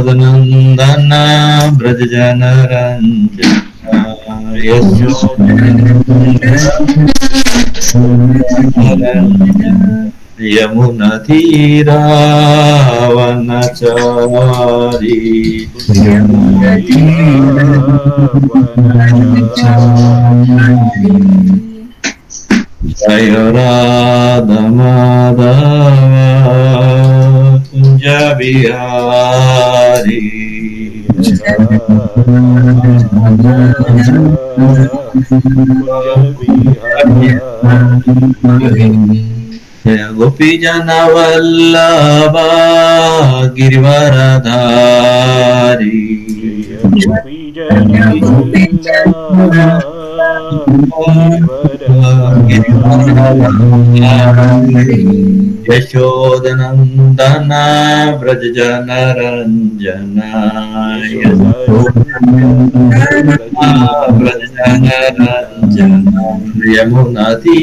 यशोदनन्दन व्रजजनरञ्जना यमुनतीरावनचारी जय राधा माधव कुंज बिहारी जय गोपी जन वल्लभ गिरिवरधारी यशोदनन्दन व्रजजनरञ्जना व्रजजनरञ्जना यमुनतीरावनचारी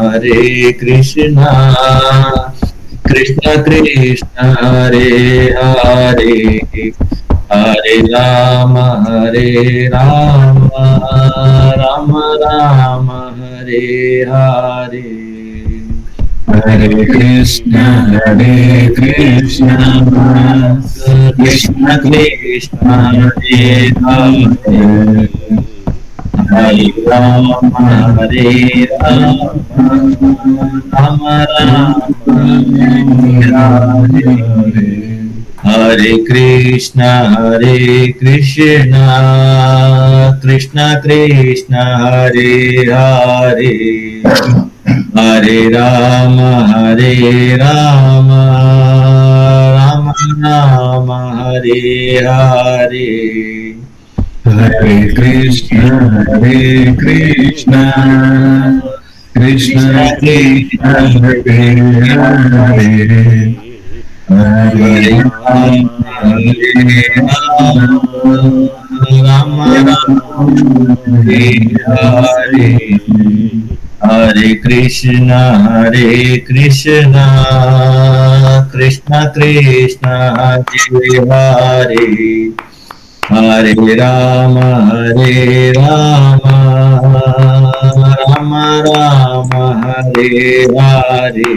हरे कृष्णा कृष्ण कृष्ण हरे हरे हरे राम राम राम हरे हरे हरे कृष्ण कृष्ण कृष्ण हरे हरे हरे राम राम हरे हरे हरे कृष्ण कृष्ण कृष्ण हरे हरे हरे राम राम राम हरे हरे हरे कृष्ण कृष्ण कृष्ण कृष्ण हरे हरे हरे राम राम हरे हरे हरे कृष्ण कृष्ण कृष्ण कृष्ण हरे हरे हरे राम राम राम हरे हरे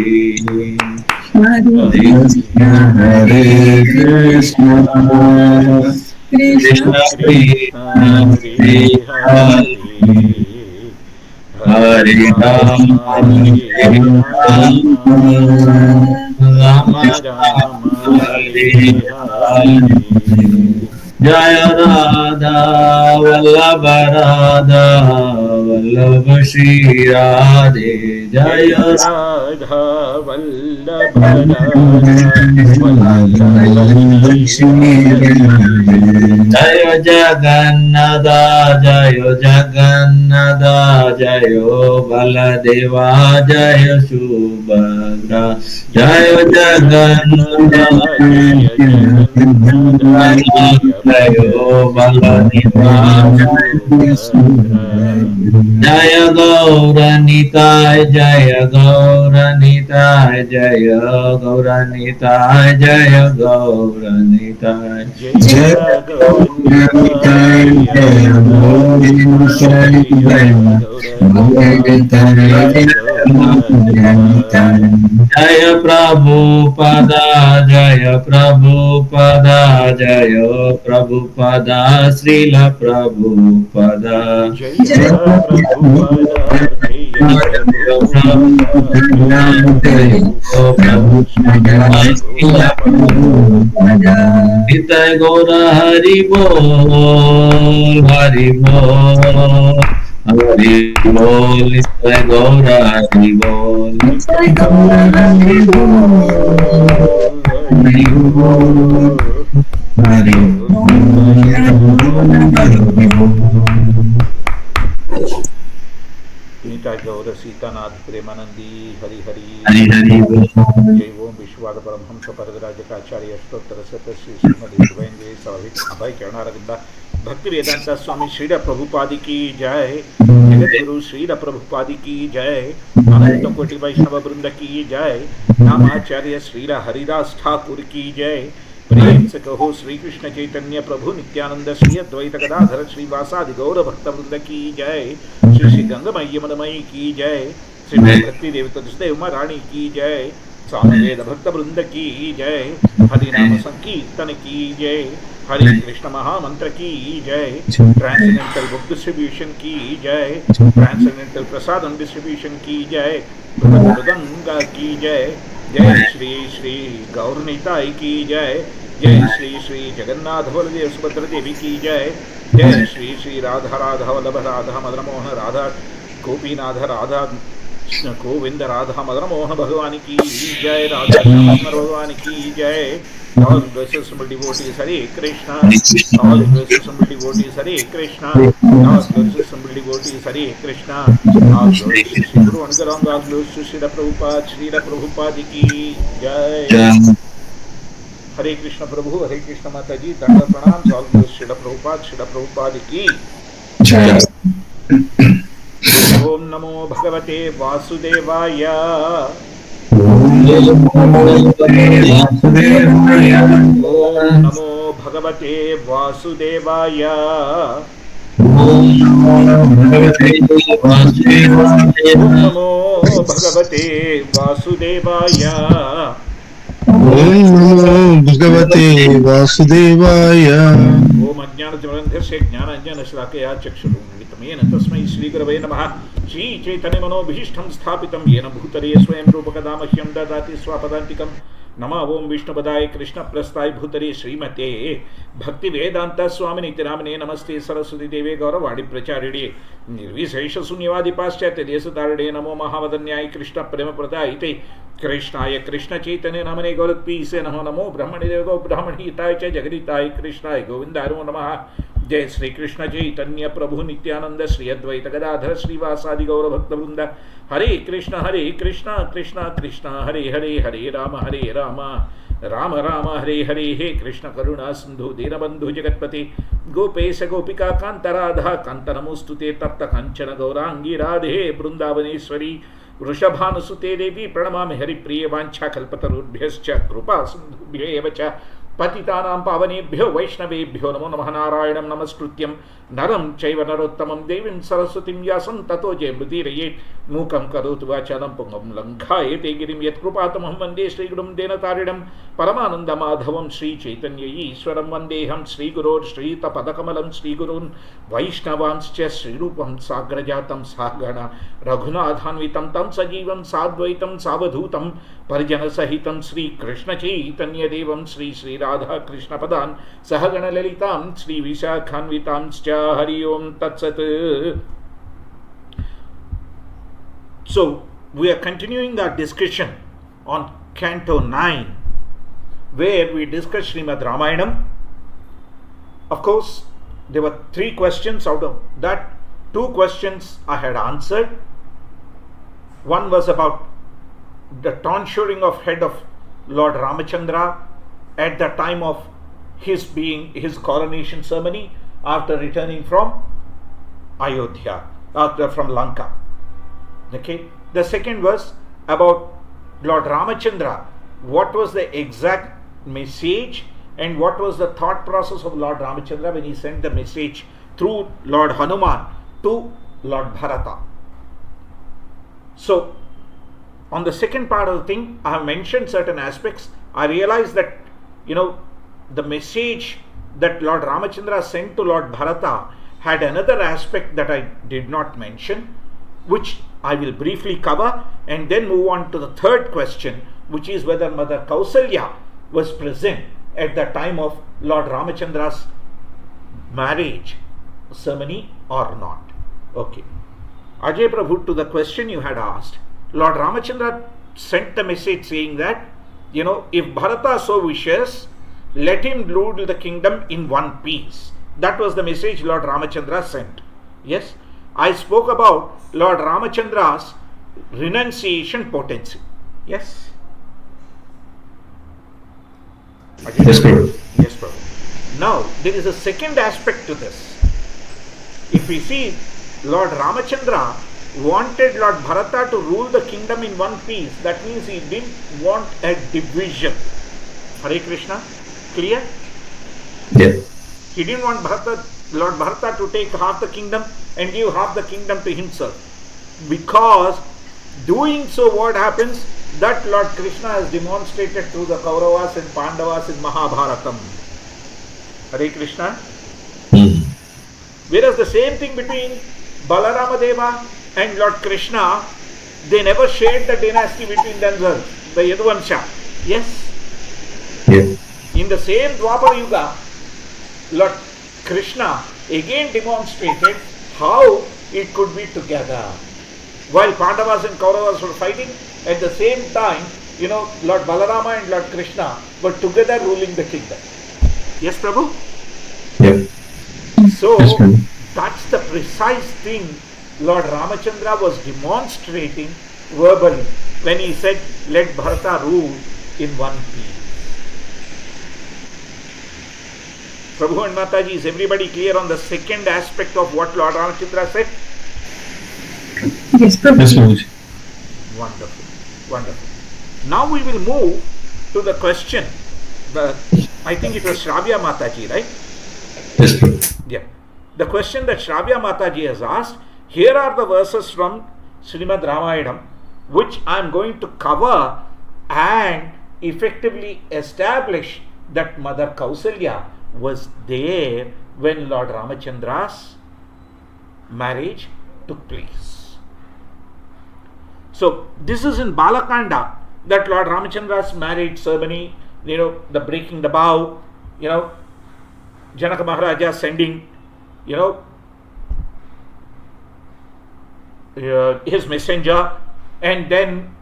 हरे कृष्ण कृष्ण कृष्ण हरे हरे हरे राम राम हरे हरे जय राधा वल्लभ श्री राधे जय राधा वल्लभ जय जगन्नाथ जय बलदेवा जय सुभद्रा जय जगन्नाथ जय बलदेवा जय गौरनिताय जय गौरनिताय जय गौरनिताय जय गौरनिताय जय गौरनिताय जय जय प्रभुपदा जय प्रभुपदा श्रील प्रभुपदा जय निताय गौर हरि बोल हरि बोल हरि बोल निताय गौर हरि बोल निताय गौर हरि बोल हरि गीता गौर सीतानाथ प्रेमानंदी हरि हरि हरि हरि जय ओम विश्वाद परमहंस परगराजकाचार्य अष्टोत्तर शत श्री श्रीमद स्वाभाविक अभय चरणारविंद भक्ति वेदांता स्वामी श्रील प्रभुपाद की जय, जगत गुरु श्रील प्रभुपाद की जय, अनंत कोटि वैष्णव वृंद की जय, नामाचार्य श्रील हरिदास ठाकुर की जय। प्रेम से कहो श्री कृष्ण चैतन्य प्रभु नित्यानंद श्री अद्वैत गदाधर श्रीवासादि गौर भक्त वृंद की जय, श्री श्री गंगमय यमुनमयी की जय, श्री भक्ति देव तुलसीदेव महारानी की जय, सामवेद भक्त वृंद की जय, हरिनाम संकीर्तन की जय, हरे कृष्ण महामंत्र की जय, ट्रांसेंडेंटल बुक डिस्ट्रीब्यूशन की जय, ट्रांसेंडेंटल प्रसादम डिस्ट्रीब्यूशन की जय, गंगा की जय, जय श्री श्री गौरनीताई की जय, जय श्री श्री जगन्नाथ बलदेव सुभद्र देवी की जय, जय श्री श्री राधा राधा वल्लभ राधा मदन मोहन राधा गोपीनाथ राधा गोविंद राधा मदन मोहन भगवान की जय, राधा श्याम भगवान की जय। All blessed simple devotees, Hare Krishna. All blessed simple devotees, Hare Krishna. All blessed simple devotees, Hare Krishna. All blessed Shri Guru Angaram, all blessed Srila Prabhupada ki jai. Hare Krishna Prabhu, Hare Krishna Mataji, Danda Pranam, all blessed Srila Prabhupada ki jai. Om Namo Bhagavate Vasudevaya. Om Namo Bhagavate Vasudevaya. Om Namo Bhagavate Vasudevaya. Om Namo Bhagavate Vasudevaya. Om Ajnana-timirandhasya Jnana-anjana-shlakaya Chakshurunmilitamena Tasmai Shri Gurave Namaha. Shri Chaitanya Manobhishtam Sthapitam Yena Bhutale Swayam Rupakadamahyam Dadati Swapadantikam. Nama Om Vishnu Padaya Krishna Prasthai Bhutale Srimate Bhakti Vedanta Swami Nityanamane Namaste Saraswati Deve Gauravadi Pracharide Nirvisesha Sunyavadi Paschatya Desatarade Namo Mahavadanyai Krishna Prema Pradayite Krishnaya Krishna Chaitanya Namane Gaurat Peace Namo Namo Brahmani Devo Brahmani Hitai Cha Jagaditai Krishnaya Govindaru Namaha. जय श्री कृष्ण चैतन्य प्रभु नित्यानंद श्री अद्वैत गदाधर श्रीवासादि गौर भक्त वृंद। हरे कृष्ण कृष्ण कृष्ण हरे हरे, हरे राम राम राम हरे हरे। हे कृष्ण करुणा सिंधु दीनबंधु जगत्पते गोपेश गोपिका कांत राधा कांत नमोस्तुते तप्त कांचन गौरांगी राधे वृंदावनेश्वरी वृषभानुसुते देवी प्रणमामि हरिप्रिय वाञ्छाकल्पतरुभ्यश्च कृपा सिन्धुभ्येव च पतितानां पावनेभ्यो वैष्णवेभ्यो नमो नमः। नारायणं नमस्कृत्यं नरं चैव नरोत्तमं देवीं सरस्वतीं व्यासं ततो जयमुदीरयेत्। मूकं करोतु वाचालं पुंगं लङ्घायते गिरिं यत्कृपातमहं वन्दे श्रीगुरुं देनतारिणं परमानन्दमाधवं श्रीचैतन्य ईश्वरं वन्देऽहं श्रीगुरोर्श्रीतपदकमलं श्रीगुरून् वैष्णवांश्च श्रीरूपं साग्रजातं सागण रघुनाथान्वितं तं सजीवं साद्वैतं सावधूतं परिजनसहितं श्रीकृष्णचैतन्यदेवं श्री श्रीराधाकृष्णपदान् सहगणललितां श्रीविशाखान्वितांश्च। हरि ओं तत्सत्। So, we are continuing our discussion on Canto 9, where we discuss Srimad Ramayanam. Of course, there were 3 questions. Out of that, 2 questions I had answered. One was about the tonsuring of head of Lord Ramachandra at the time of his coronation ceremony after returning from Ayodhya, from Lanka. Okay. The second was about Lord Ramachandra. What was the exact message and what was the thought process of Lord Ramachandra when he sent the message through Lord Hanuman to Lord Bharata? So, on the second part of the thing, I have mentioned certain aspects. I realized that, the message that Lord Ramachandra sent to Lord Bharata had another aspect that I did not mention, which I will briefly cover and then move on to the third question, which is whether Mother Kausalya was present at the time of Lord Ramachandra's marriage ceremony or not. Okay. Ajay Prabhu, to the question you had asked, Lord Ramachandra sent the message saying that, if Bharata so wishes, let him rule the kingdom in one piece. That was the message Lord Ramachandra sent. Yes, I spoke about Lord Ramachandra's renunciation potency. Yes? Yes, Prabhu. Yes, Prabhu. Now, there is a second aspect to this. If we see, Lord Ramachandra wanted Lord Bharata to rule the kingdom in one piece. That means he didn't want a division. Hare Krishna? Clear? Yes. He didn't want Lord Bharata to take half the kingdom and give half the kingdom to himself. Because doing so, what happens? That Lord Krishna has demonstrated through the Kauravas and Pandavas in Mahabharatam. Hare Krishna? Whereas the same thing between Balarama Deva and Lord Krishna, they never shared the dynasty between themselves, the Yaduvansha. Yes? Yes. In the same Dwapara Yuga, Lord Krishna again demonstrated how it could be together. While Pandavas and Kauravas were fighting, at the same time, Lord Balarama and Lord Krishna were together ruling the kingdom. Yes, Prabhu? Yes. So, Yes, Prabhu. that's the precise thing Lord Ramachandra was demonstrating verbally when he said, let Bharata rule in one piece. Prabhu and Mataji, is everybody clear on the second aspect of what Lord Ramachandra said? Yes, Prabhu. Yes, Prabhuji. Wonderful, wonderful. Now we will move to the question. I think it was Shravya Mataji, right? Yes, Prabhu. Yeah. The question that Shravya Mataji has asked, here are the verses from Srimad Ramayanam, which I am going to cover and effectively establish that Mother Kausalya was there when Lord Ramachandra's marriage took place. So, this is in Balakanda, that Lord Ramachandra's marriage ceremony, the breaking the bow, Janaka Maharaja sending, his messenger, and then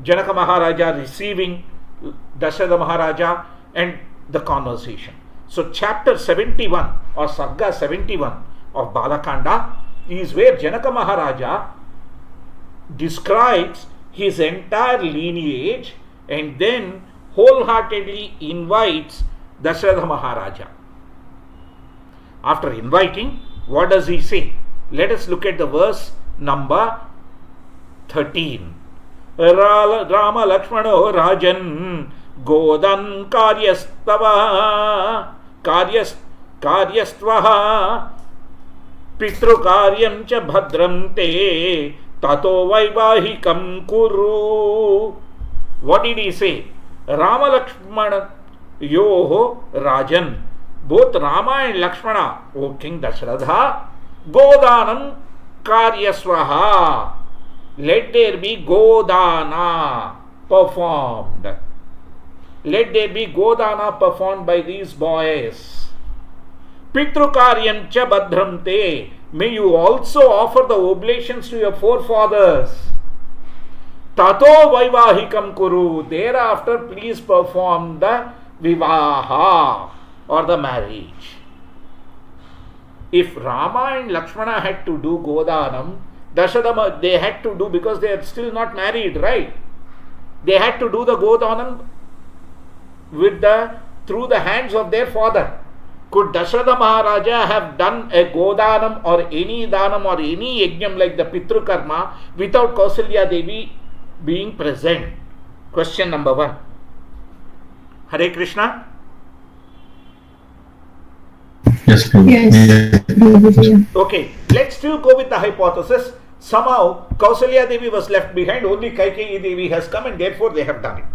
Janaka Maharaja receiving Dasharatha Maharaja, and the conversation. So, chapter 71 or Sarga 71 of Balakanda is where Janaka Maharaja describes his entire lineage and then wholeheartedly invites Dasharatha Maharaja. After inviting, what does he say? Let us look at the verse number 13. Rama Lakshmano Rajan Godan Karyastvaha Pitru Karyam cha Bhadram te Tato Vaivahikam Kuru. What did he say? Rama Lakshmana Yoho Rajan. Both Rama and Lakshmana, O King Dasharatha, Godanam Karyasvaha. Let there be Godana performed. Let there be Godana performed by these boys. Pitrukaryam cha badramte. May you also offer the oblations to your forefathers. Tato vaivahikam kuru. Thereafter, please perform the vivaha or the marriage. If Rama and Lakshmana had to do Godanam, Dasharatha they had to do, because they are still not married, right? They had to do the Godanam through the hands of their father. Could Dasharatha Maharaja have done a Godanam or any Danam or any Yajnam like the Pitru Karma without Kausalya Devi being present? Question number 1. Hare Krishna. Yes, Prabhu. Yes. Okay, let's still go with the hypothesis. Somehow Kausalya Devi was left behind, only Kaikeyi Devi has come, and therefore they have done it.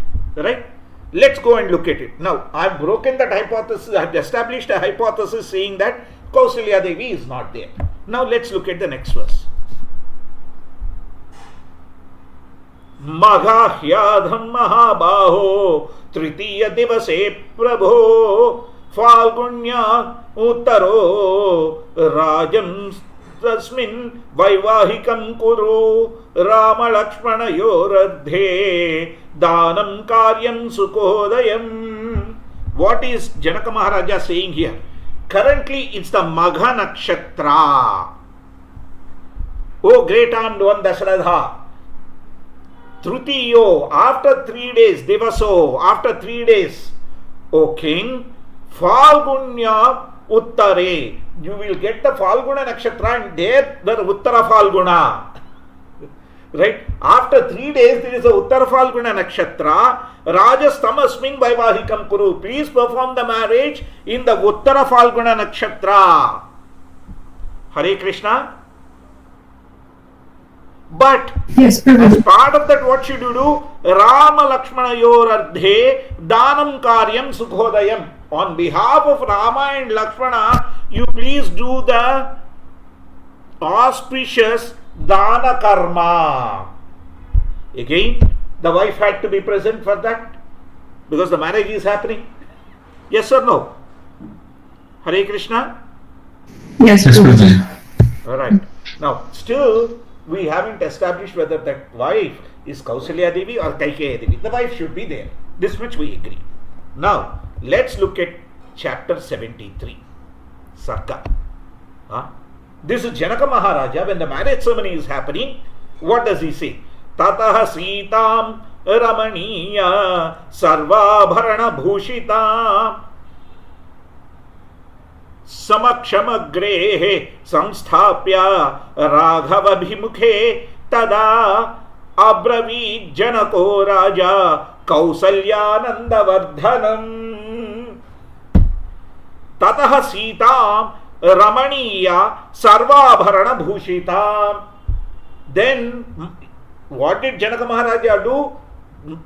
Right? Let's go and look at it. Now, I have broken that hypothesis, I have established a hypothesis saying that Kausalya Devi is not there. Now, let's look at the next verse. Maghahyadham Mahabaho Tritiya Divase Prabho Falgunya Uttaro Rajan Tasmin Vaivahikam Kuru Rama Lakshmana Yoradhe Danam Karyam Sukhodayam. What is Janaka Maharaja saying here? Currently it's the Magha Nakshatra. O great armed one Dasharatha, Trutiyo, after 3 days, Devaso, after 3 days, O king, Falgunya Uttare. You will get the Falguna Nakshatra and there the Uttara Falguna. Right? After 3 days there is a Uttara Falguna Nakshatra. Rajas Tamasmin Vaivahikam Kuru. Please perform the marriage in the Uttara Falguna Nakshatra. Hare Krishna. But Yes, as Prabhuji. part of that, what should you do? Rama Lakshmana Yorardhe Danam Karyam Sukhodayam. On behalf of Rama and Lakshmana, you please do the auspicious Dana Karma. Again, the wife had to be present for that because the marriage is happening. Yes or no? Hare Krishna? Yes, Yes, Prabhuji. Prabhuji. Alright. Now, still, we haven't established whether that wife is Kausalya Devi or Kaikeya Devi. The wife should be there. This much we agree. Now, let's look at chapter 73. Sarka. This is Janaka Maharaja. When the marriage ceremony is happening, what does he say? Tataha Sitam Ramaniya Sarvabharana Bhushitam समक्षमग्रे संस्थाप्य राघवभिमुखे तदा अब्रवीत् जनको राजा कौसल्यानन्दवर्धनम् ततः सीतां Ramaniya सर्वाभरणभूषितां. Then what did Janaka Maharaja do?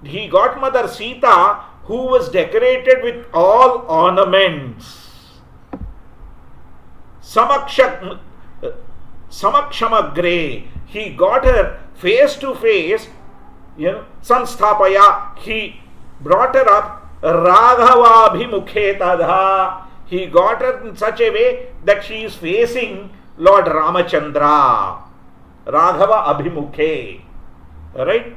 He got Mother Sita, who was decorated with all ornaments. Samakshamagreh, he got her face to face. Sanstapaya, he brought her up. Raghavabhimukhe tadha, he got her in such a way that she is facing Lord Ramachandra. Raghava Abhimukhe. Right?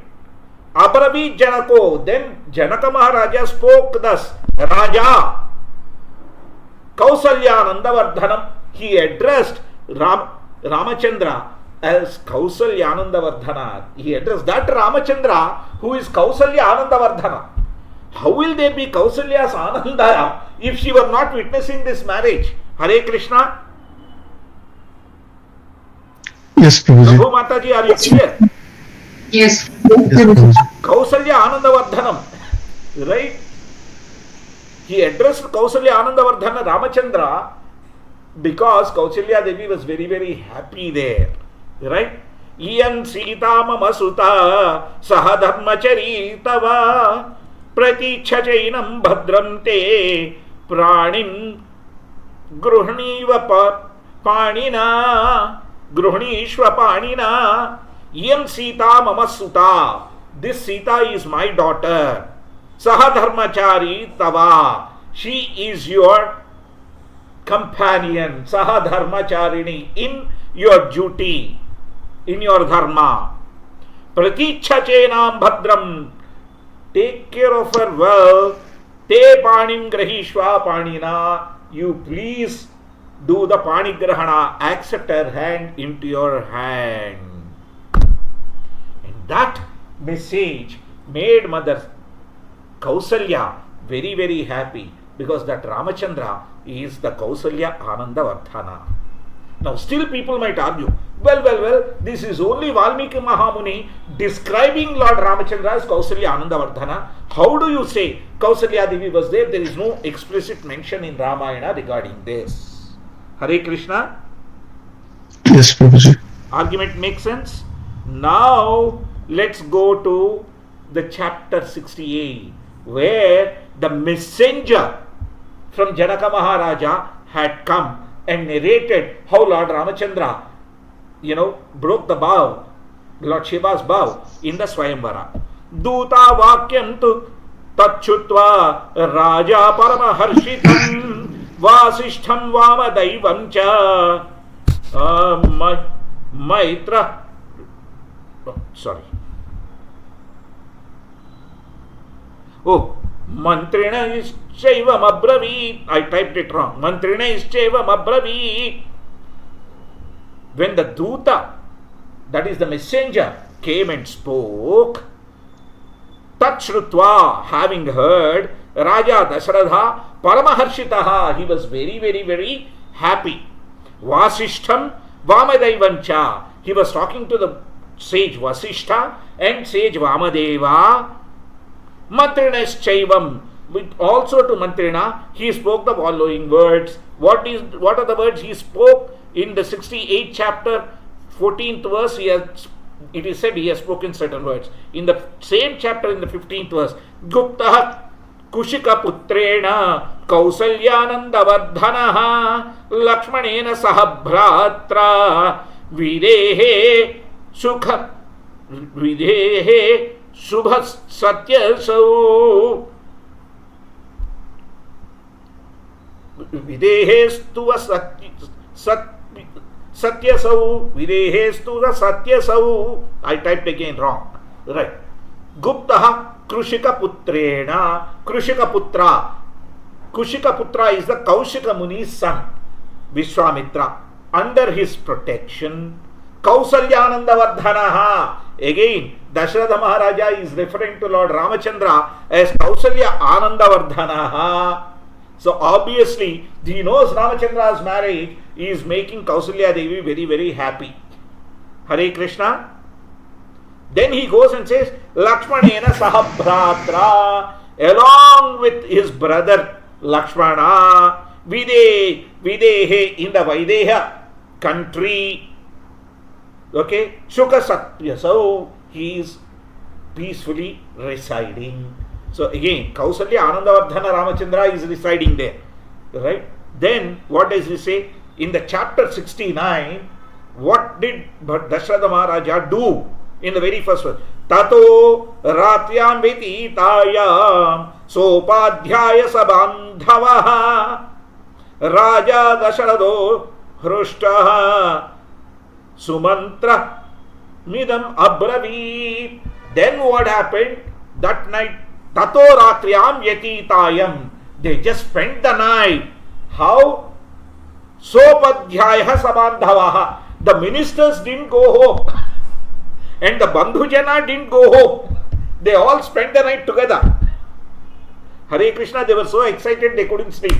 Abravi Janako, then Janaka Maharaja spoke thus. Raja Kausalyanandavardhanam. He addressed Ramachandra as Kausalyanandavardhana. He addressed that Ramachandra who is Kausalyanandavardhana. How will there be Kausalya's Ananda if she were not witnessing this marriage? Hare Krishna. Yes, Prabhuji. Prabhu Mataji, are you clear? Yes. Yes, Prabhuji. Kausalya Anandavardhanam. Right? He addressed Kausalya Anandavardhana Ramachandra because Kausalya Devi was very, very happy there. Right? Iyan Sita Mama Suta Sahadharmachari Tava Praticha Jainam Bhadram Te Pranim Gruhniva Panina Gruhnishva Panina. Iyan Sita Mama Suta. This Sita is my daughter. Sahadharmachari Tava. She is your companion. Sahadharmacharini, in your duty, in your dharma. Praticha chenam bhadram. Take care of her well. Te panim grahishva panina. You please do the panigrahana. Accept her hand into your hand. And that message made Mother Kausalya very, very happy because that Ramachandra is the Kausalya Anandavardhana. Now still people might argue, well, this is only Valmiki Mahamuni describing Lord Ramachandra as Kausalya Anandavardhana. How do you say Kausalya Devi was there? There is no explicit mention in Ramayana regarding this. Hare Krishna. Yes, Prabhuji. Argument makes sense? Now let's go to the chapter 68 where the messenger from Janaka Maharaja had come and narrated how Lord Ramachandra, broke the bow, Lord Shiva's bow in the Swayamvara. Duta Vakyam tu Tachutva Raja Paramaharshitam Vasishtham Vamadaivam cha Maitra. Mantrina ischaivam abravit. I typed it wrong. Mantrina ischaivam abravit. When the Duta, that is the messenger, came and spoke, Tachrutva, having heard, Raja Dasharatha Paramaharshitaha. He was very, very, very happy. Vasishtham Vamadaivancha. He was talking to the sage Vasishtha and sage Vamadeva. Mantrinaschaivam. Also to Mantrina, he spoke the following words. What are the words he spoke? In the 68th chapter, 14th verse, it is said he has spoken certain words. In the same chapter, in the 15th verse, Gupta Kushika Putrena Kausalyananda Vardhanaha Lakshmanena Sahabhratra Videhe Sukha Videhe Subhas Satyasau Videhestu Satyasau Videhestu Satyasau. I typed again wrong. Right. Guptaha Krushika Putrena. Krushika Putra. Kushika Putra is the Kaushika Muni's son, Vishwamitra. Under his protection, Kausalyananda Vardhanaha. Again, Dasharatha Maharaja is referring to Lord Ramachandra as Kausalya Ananda Vardhanaha. So obviously, he knows Ramachandra's marriage is making Kausalya Devi very, very happy. Hare Krishna. Then he goes and says, Lakshmanena Sahabhratra, along with his brother Lakshmana, Videhe, in the Vaideha country. Okay, Shuka Satya, so he is peacefully residing. So again, Kausalya Anandavardhana Ramachandra is residing there. Right? Then what does he say? In the chapter 69, what did Dasharatha Maharaja do? In the very first verse, Tato Ratyam Vititayam Sopadhyaya Sabandhavaha Raja Dasharatho Hrushtaha Sumantra Midam Abravit. Then what happened? That night, Tato Ratriyam Yatitayam. They just spent the night. How? Sopadhyaya Sabandhavaha. The ministers didn't go home. And the Bandhujana didn't go home. They all spent the night together. Hare Krishna, they were so excited they couldn't sleep.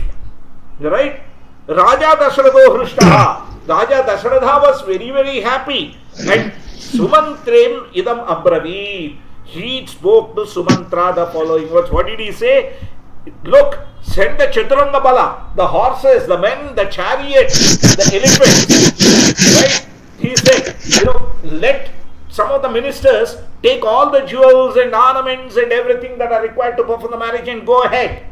Right? Raja Dasharatho Hrushtaha. Raja Dasharatha was very, very happy. And Sumantrem idam abravit. He spoke to Sumantra the following words. What did he say? Look, send the Chaturanga Bala, the horses, the men, the chariots, the elephants. Right? He said, let some of the ministers take all the jewels and ornaments and everything that are required to perform the marriage and go ahead.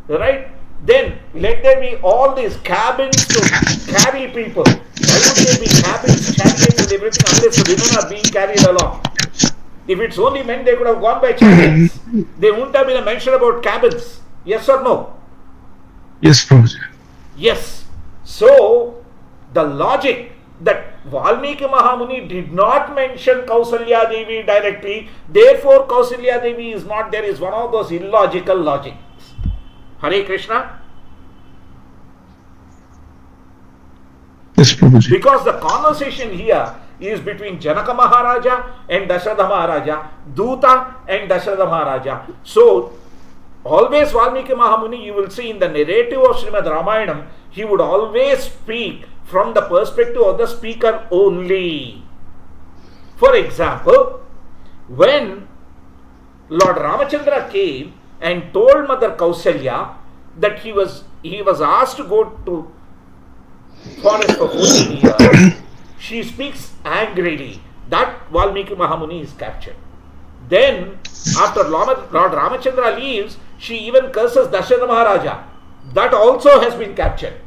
Right? Then let there be all these cabins to carry people. Why would there be cabins, chariots and everything unless the women are being carried along? If it's only men, they could have gone by chariots. There wouldn't have been a mention about cabins. Yes or no? Yes, Prabhuji. Yes. So, the logic that Valmiki Mahamuni did not mention Kausalya Devi directly, therefore Kausalya Devi is not there, is one of those illogical logics. Hare Krishna. Yes, Prabhuji. Because the conversation here is between Janaka Maharaja and Dasharatha Maharaja, Duta and Dasharatha Maharaja. So, always Valmiki Mahamuni, you will see in the narrative of Srimad Ramayanam, he would always speak from the perspective of the speaker only. For example, when Lord Ramachandra came and told Mother Kausalya that he was asked to go to forest for 14 years, she speaks angrily. That Valmiki Mahamuni is captured. Then, after Lord Ramachandra leaves, she even curses Dasharatha Maharaja. That also has been captured.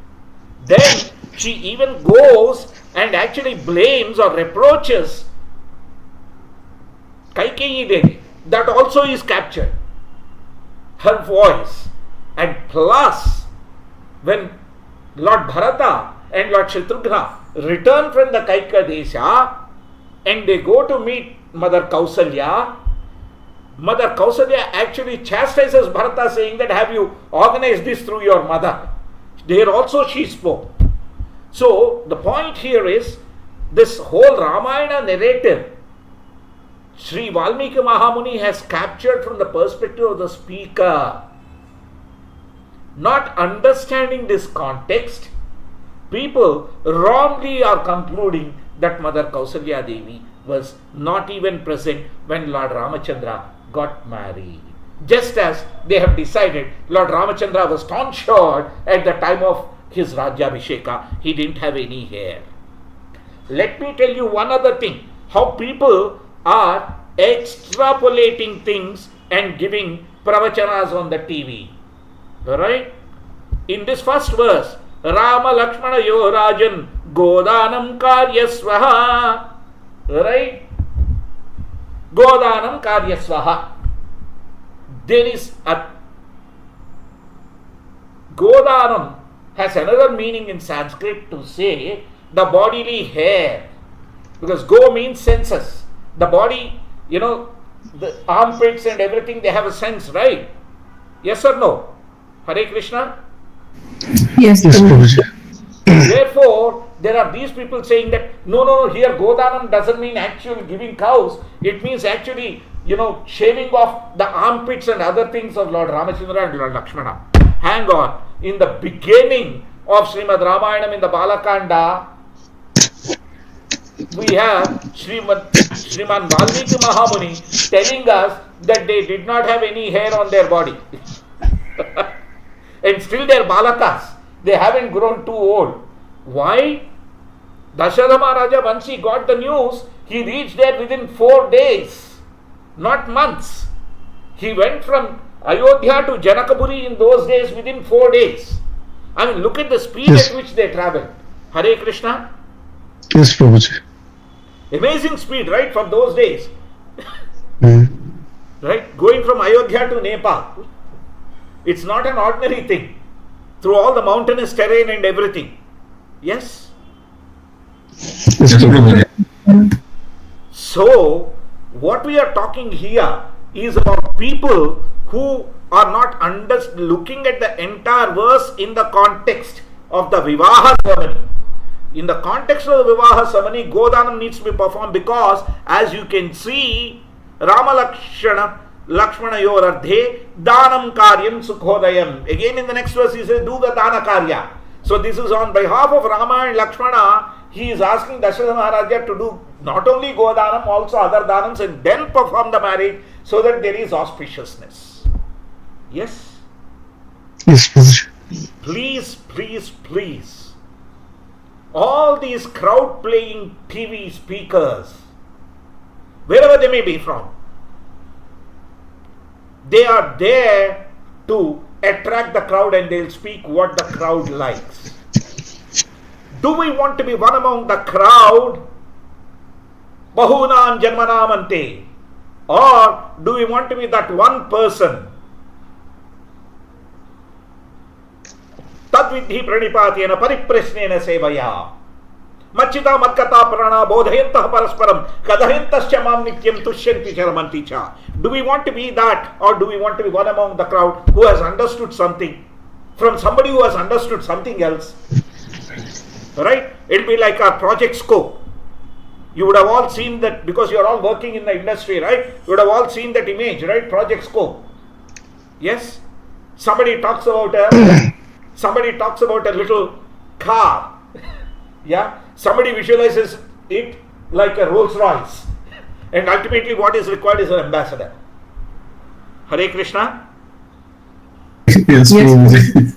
Then, she even goes and actually blames or reproaches Kaikeyi Devi. That also is captured. Her voice. And plus, when Lord Bharata and Lord Shatrughna return from the Kaika Desha and they go to meet Mother Kausalya, Mother Kausalya actually chastises Bharata, saying that, have you organized this through your mother? There also she spoke. So, the point here is, this whole Ramayana narrative, Sri Valmiki Mahamuni has captured from the perspective of the speaker. not understanding this context, people wrongly are concluding that Mother Kausalya Devi was not even present when Lord Ramachandra got married. Just as they have decided Lord Ramachandra was tonsured at the time of his Rajyabhisheka, he didn't have any hair. Let me tell you one other thing, how people are extrapolating things and giving pravachanas on the TV. Alright? In this first verse, Rama Lakshmana Yorajan Godanam Karyasvaha. Right? Godanam Karyasvaha. There is a Godanam has another meaning in Sanskrit to say the bodily hair. Because Go means senses. The body, the armpits and everything, they have a sense, right? Yes or no? Hare Krishna? Yes, Yes, Prabhuji. Prabhuji. Therefore, there are these people saying that no, here Godanam doesn't mean actual giving cows. It means actually, shaving off the armpits and other things of Lord Ramachandra and Lord Lakshmana. Hang on. In the beginning of Srimad Ramayanam in the Balakanda, we have Sriman Valmiki Mahamuni telling us that they did not have any hair on their body. And still they are Balakas. They haven't grown too old. Why? Dasharatha Maharaja, once he got the news, he reached there within 4 days, not months. He went from Ayodhya to Janakapuri in those days within 4 days. I mean, look at the speed Yes. at which they traveled. Hare Krishna. Yes, Prabhuji. Amazing speed, right, for those days. Mm. Right? Going from Ayodhya to Nepal. It's not an ordinary thing. Through all the mountainous terrain and everything. Yes? Yes, Prabhuji. So, what we are talking here is about people who are not looking at the entire verse in the context of the Vivaha ceremony. In the context of the Vivaha ceremony, Godanam needs to be performed because, as you can see, Rama Lakshmana Yorardhe Danam Karyam Sukhodayam. Again in the next verse he says, do the Dana Karya. So this is on behalf of Rama and Lakshmana. He is asking Dasharatha Maharaja to do not only Godanam, also other Danams, and then perform the marriage so that there is auspiciousness. Yes? Yes, Prabhuji. Please. All these crowd playing TV speakers, wherever they may be from, they are there to attract the crowd and they'll speak what the crowd likes. Do we want to be one among the crowd? Bahunam Janmanamante. Or do we want to be that one person? Tadvidhi pranipatena pariprasnena sevaya. Machita matkata prana bodhayantah parasparam kadayantascha mam nityam tushyanti charamanti cha. Do we want to be that, or do we want to be one among the crowd who has understood something from somebody who has understood something else? Right? It'll be like our project scope. You would have all seen that because you are all working in the industry, right? You would have all seen that image, right? Project scope. Yes? Somebody talks about a little car. Yeah? Somebody visualizes it like a Rolls Royce. And ultimately what is required is an ambassador. Hare Krishna. Yes, Prabhuji.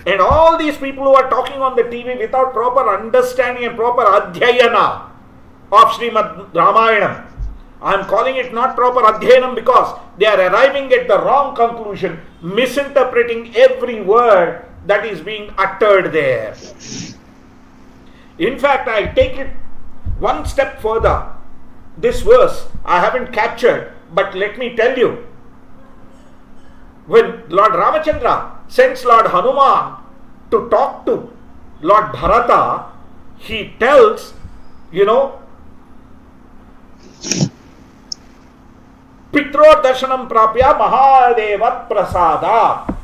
And all these people who are talking on the TV without proper understanding and proper adhyayana of Srimad Ramayanam. I am calling it not proper adhyayanam because they are arriving at the wrong conclusion, misinterpreting every word that is being uttered there. In fact, I take it one step further. This verse I haven't captured, but let me tell you. When Lord Ramachandra sends Lord Hanuman to talk to Lord Bharata, he tells, Pitro darshanam prapya Mahadevat prasada.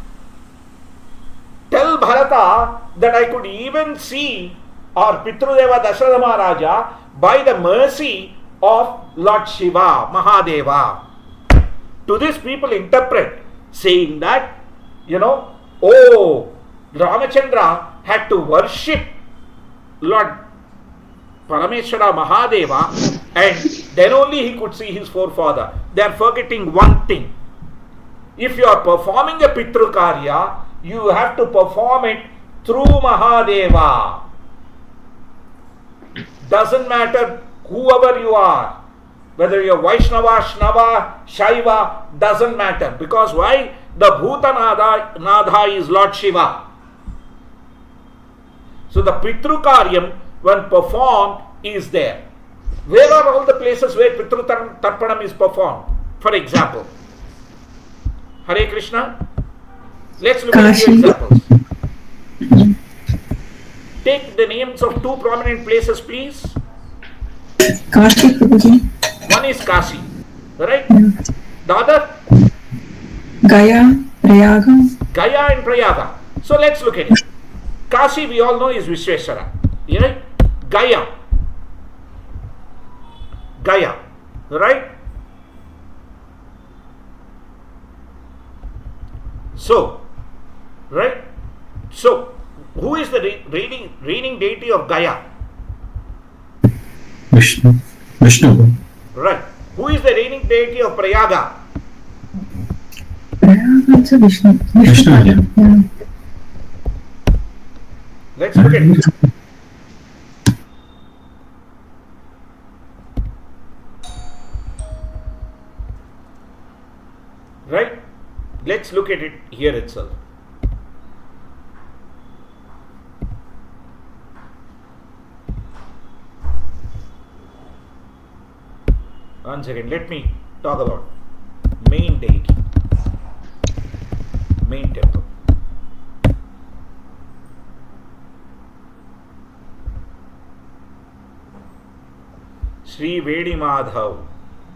Tell Bharata that I could even see our Pitrudeva Dasharatha Maharaja by the mercy of Lord Shiva, Mahadeva. To this people interpret, saying that, oh, Ramachandra had to worship Lord Parameshwara Mahadeva, and then only he could see his forefather. They are forgetting one thing. If you are performing a Pitru Karya, you have to perform it through Mahadeva. Doesn't matter whoever you are, whether you are Vaishnava, Shnava, Shaiva, doesn't matter. Because why? The Bhutanada is Lord Shiva. So the Pitru Karyam, when performed, is there. Where are all the places where Pitru Tarpanam is performed? For example, Hare Krishna. Let's look at a few examples. Take the names of two prominent places, please. Kashi, Prabhuji. One is Kashi, right? The other? Gaya, Prayaga. Gaya and Prayaga. So let's look at it. Kashi, we all know, is Vishweshwara. Right? Gaya. Gaya. Right? So, right? So, who is the reigning deity of Gaya? Vishnu. Vishnu. Right. Who is the reigning deity of Prayaga? Prayaga, it's a Vishnu. Vishnu, yeah. Yeah. Let's look at it. Right? Let's look at it here itself. One second, let me talk about main deity, main temple. Sri Vedi Madhav.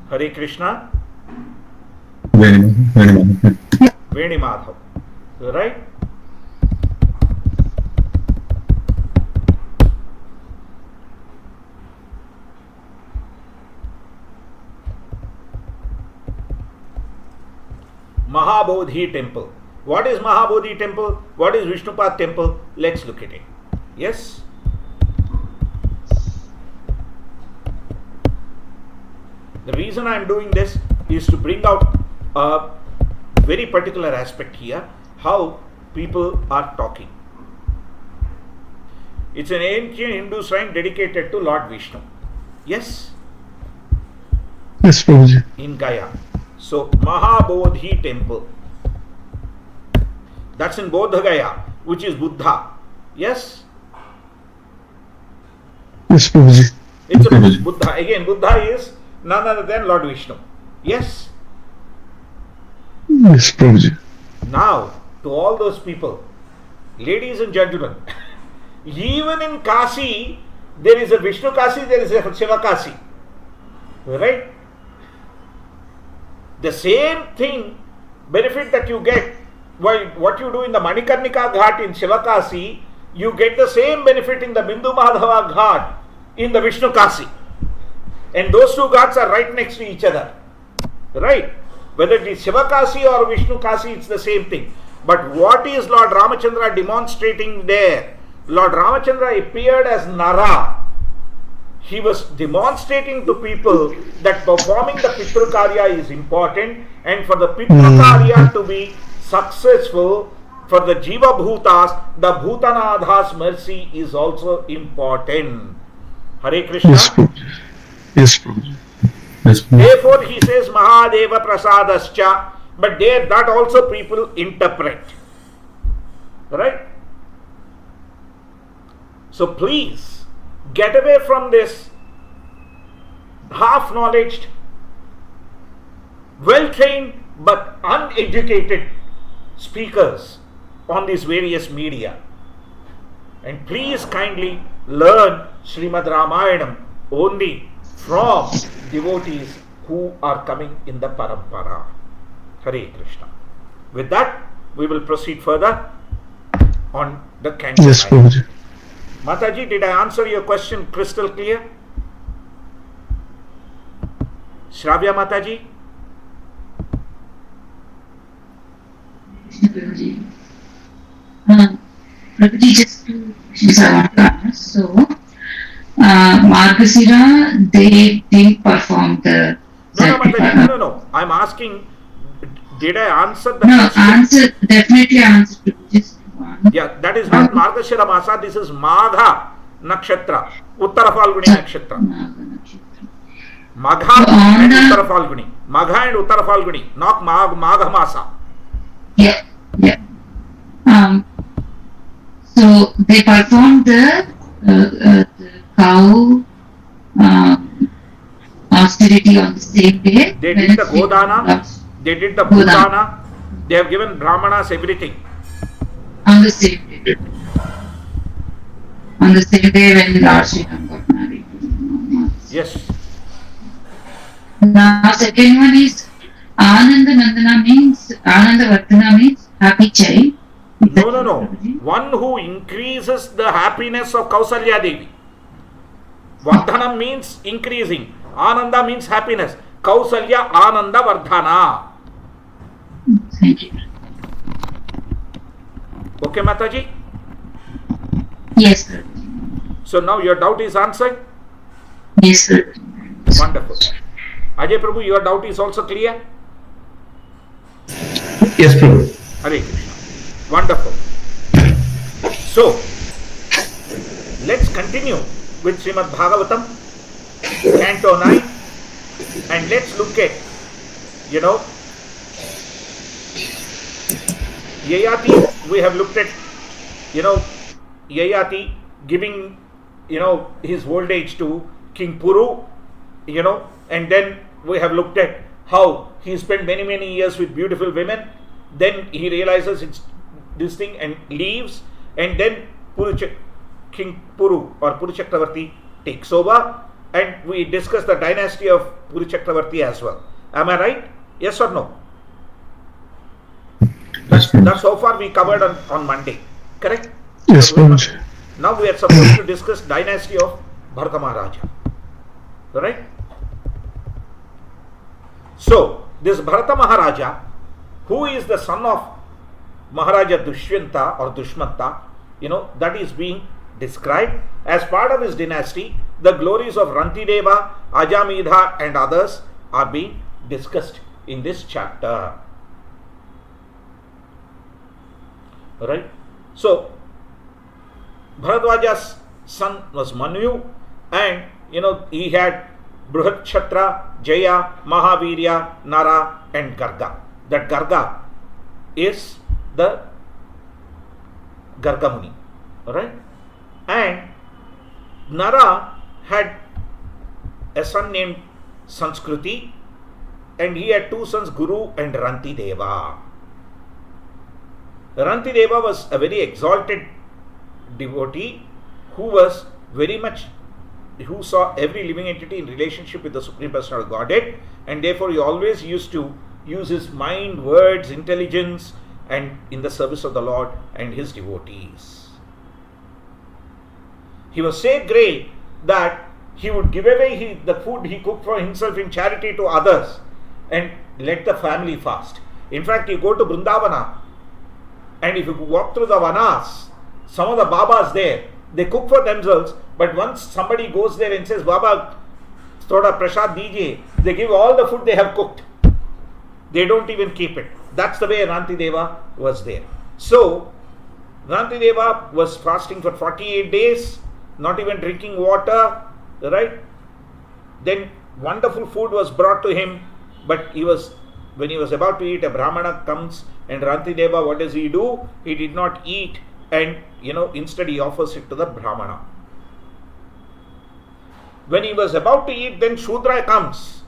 Hare Krishna. Vedi Madhav. Right? Mahabodhi temple. What is Mahabodhi temple? What is Vishnupad temple? Let's look at it. Yes? The reason I am doing this is to bring out a very particular aspect here, how people are talking. It's an ancient Hindu shrine dedicated to Lord Vishnu. Yes? Yes, Prabhuji. In Gaya. So, Mahabodhi temple. That's in Bodha Gaya, which is Buddha. Yes? Yes, Prabhuji. It's a Buddha. Again, Buddha is none other than Lord Vishnu. Yes? Yes, Prabhuji. Now, to all those people, ladies and gentlemen, even in Kashi, there is a Vishnu Kashi, there is a Shiva Kashi. Right? The same thing, benefit that you get while what you do in the Manikarnika Ghat in Shiva Kashi, you get the same benefit in the Bindu Madhava Ghat in the Vishnu Kashi. And those two ghats are right next to each other. Right? Whether it is Shiva Kashi or Vishnu Kashi, it's the same thing. But what is Lord Ramachandra demonstrating there? Lord Ramachandra appeared as Nara. He was demonstrating to people that performing the Pitru Karya is important, and for the Pitru Karya to be successful, for the Jiva Bhutas, the Bhutanadha's mercy is also important. Hare Krishna. Yes, Prabhuji. Yes, Prabhuji. Yes, Prabhuji. Therefore, he says Mahadeva Prasadascha, but there that also people interpret. Right? So please get away from this half-knowledged, well-trained but uneducated speakers on these various media. And please kindly learn Srimad Ramayanam only from devotees who are coming in the parampara. Hare Krishna. With that, we will proceed further on the Canto. Yes, Prabhuji. Mataji, did I answer your question crystal clear? Shravya Mataji? Prabhuji, just two questions I want to ask. So, Margasira, they didn't perform the No, Mataji, sacrifice. no. I'm asking, did I answer the No, question? answer, definitely answer. Prabhuji. Just one. Yeah, that is not Margashira Masa, this is Magha Nakshatra, Uttara Falguni Nakshatra. Magha and Uttara Falguni. Magha and Uttara Falguni, not Magha Masa. Yeah. So they performed the cow austerity on the same day. They did the Godana, they did the Bhutana, they have given Brahmanas everything. On the same day. On the same day when Lord Sri Ram got married. Yes. Now second one is Ananda Nandana means Ananda Vardhana means happy child. No. One who increases the happiness of Kausalya Devi. Vardhana means increasing. Ananda means happiness. Kausalya Ananda Vardhana. Thank you. Okay, Mataji? Yes, sir. So now your doubt is answered? Yes, sir. Wonderful. Ajay Prabhu, your doubt is also clear? Yes, Prabhu. Hare Krishna. Wonderful. So, let's continue with Srimad Bhagavatam Canto 9 and let's look at, Yayati. We have looked at, Yayati giving, his old age to King Puru, and then we have looked at how he spent many years with beautiful women. Then he realizes it's this thing and leaves, and then King Puru or Puru Chakravarti takes over, and we discuss the dynasty of Puru Chakravarti as well. Am I right? Yes or no? That's so far we covered on Monday. Correct? Yes, Prabhuji. Now we are supposed to discuss dynasty of Bharata Maharaja. Right? So, this Bharata Maharaja, who is the son of Maharaja Dushyanta or Dushmanta, that is being described as part of his dynasty. The glories of Rantideva, Ajamedha and others are being discussed in this chapter. Right? So, Bharadwaja's son was Manu, and he had Bruhachatra, Jaya, Mahavirya, Nara and Garga. That Garga is the Garga Muni. Alright? And Nara had a son named Sanskruti, and he had two sons, Guru and Rantideva. Rantideva was a very exalted devotee who saw every living entity in relationship with the Supreme Personal Godhead, and therefore he always used to use his mind, words, intelligence, and in the service of the Lord and his devotees. He was so great that he would give away the food he cooked for himself in charity to others and let the family fast. In fact, you go to Vrindavana, and if you walk through the vanas, some of the Babas there, they cook for themselves, but once somebody goes there and says, Baba, thoda prasad dijiye, they give all the food they have cooked. They don't even keep it. That's the way Rantideva was there. So, Rantideva was fasting for 48 days, not even drinking water, right? Then wonderful food was brought to him, but when he was about to eat, a Brahmana comes, and Rantideva, what does he do? He did not eat, and instead he offers it to the Brahmana. When he was about to eat, then Shudra comes.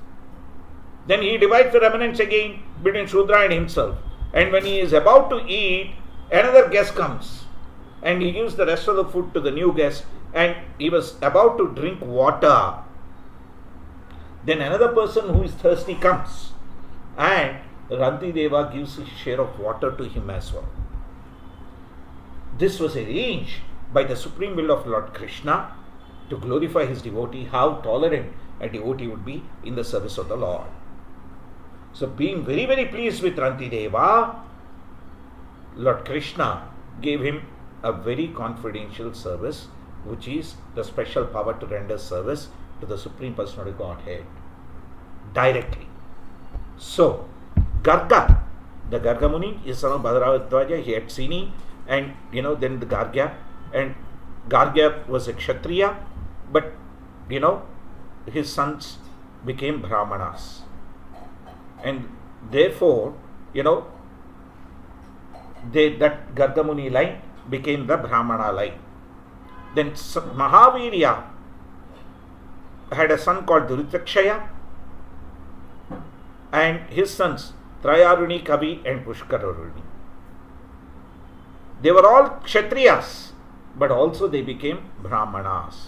Then he divides the remnants again between Shudra and himself. And when he is about to eat, another guest comes, and he gives the rest of the food to the new guest, and he was about to drink water. Then another person who is thirsty comes, and Rantideva gives his share of water to him as well. This was arranged by the supreme will of Lord Krishna to glorify his devotee, how tolerant a devotee would be in the service of the Lord. So being very pleased with Rantideva, Lord Krishna gave him a very confidential service, which is the special power to render service to the Supreme Personality of Godhead directly. So, Garga, the Garga Muni is son of Bhadravadvaja, he had Sini, and then the Gargya, and Gargya was a Kshatriya, but his sons became Brahmanas, and therefore that Garga Muni line became the Brahmana line. Then Mahavirya had a son called Dhritakshaya, and his sons Trayaruni, Kavi and Pushkararuni. They were all Kshatriyas, but also they became Brahmanas.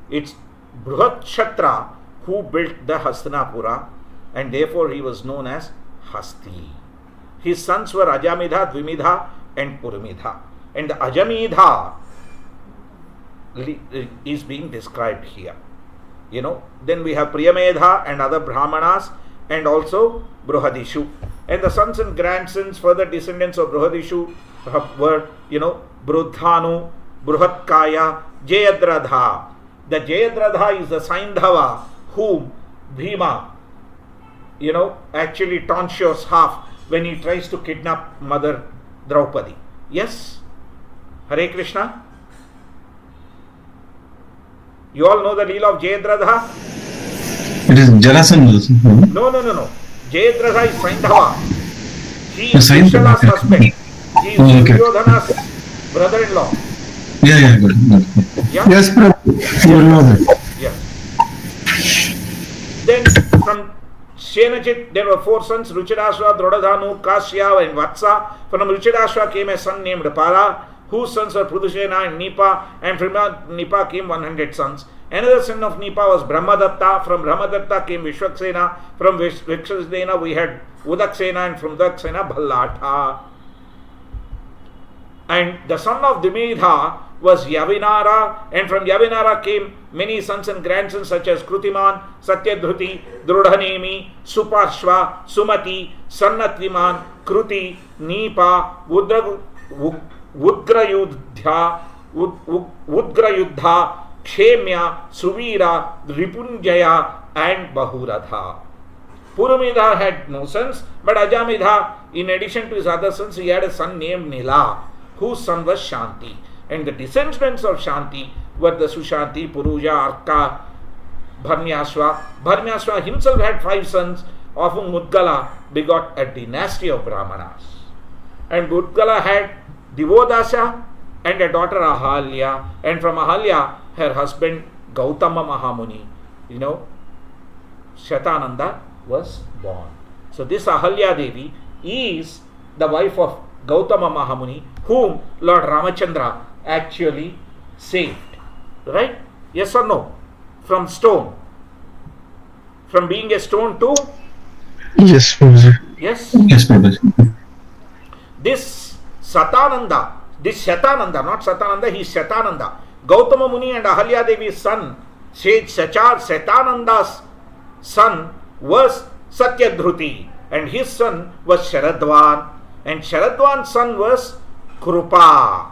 It's Bruhatshatra who built the Hastinapura, and therefore he was known as Hasti. His sons were Ajamidha, Dvimidha and Puramidha. And the Ajamidha is being described here. Then we have Priyamedha and other Brahmanas, and also Bruhadishu. And the sons and grandsons, further descendants of Bruhadishu were, Brudhanu, Bruhatkaya, Jayadradha. The Jayadradha is the Saindhava whom Bhima, actually tonsures half when he tries to kidnap Mother Draupadi. Yes? Hare Krishna? You all know the Leela of Jayadradha? It is Jarasandha. No. Jayadratha is Saindhava. He is Saindhava. Kushala's husband. He is Duryodhana's brother-in-law. Yeah, good. Yeah? Yes, Prabhu. You know that. Yes. Then from Senajit there were 4 sons, Ruchirashva, Drodadhanu, Kashya and Vatsa. From Ruchirashva came a son named Pala, whose sons were Prudushena and Nipa, and from Nipa came 100 sons. Another son of Nipa was Brahmadatta. From Brahmadatta came Vishwaksena. From Vishwaksena we had Udaksena, and from Udaksena Bhallatha. And the son of Dimedha was Yavinara, and from Yavinara came many sons and grandsons such as Krutiman, Satyadhruti, Drudhanemi, Suparshva, Sumati, Sannatviman, Kruti, Nipa, Udrayudha, Kshemya, Suvira, Ripunjaya and Bahuradha. Purumidha had no sons, but Ajamidha, in addition to his other sons, he had a son named Nila, whose son was Shanti. And the descendants of Shanti were the Sushanti, Puruja, Arka, Bharnyaswa. Bharnyaswa himself had 5 sons, of whom Mudgala begot a dynasty of Brahmanas. And Mudgala had Divodasha and a daughter Ahalya, and from Ahalya her husband Gautama Mahamuni, Shatananda was born. So this Ahalya Devi is the wife of Gautama Mahamuni, whom Lord Ramachandra actually saved. Right? Yes or no? From stone. From being a stone to? Yes, Prabhu. Yes? Yes, Prabhu. This Shatananda, not Satananda, he is Shatananda. Gautama Muni and Ahalya Devi's son, Sage Sachar, Shatananda's son was Satyadhruti, and his son was Sharadvan, and Sharadvan's son was Krupa,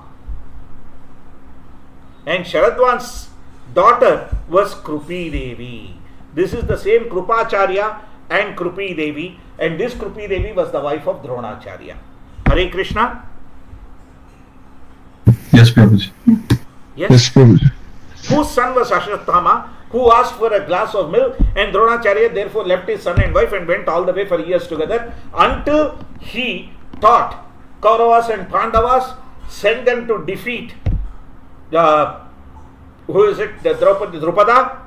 and Sharadvan's daughter was Krupi Devi. This is the same Krupacharya and Krupi Devi, and this Krupi Devi was the wife of Dronacharya. Hare Krishna? Yes, Prabhu. Yes? Prabhu. Whose son was Ashwathama, who asked for a glass of milk, and Dronacharya therefore left his son and wife and went all the way for years together until he taught Kauravas and Pandavas, sent them to defeat the Drupada,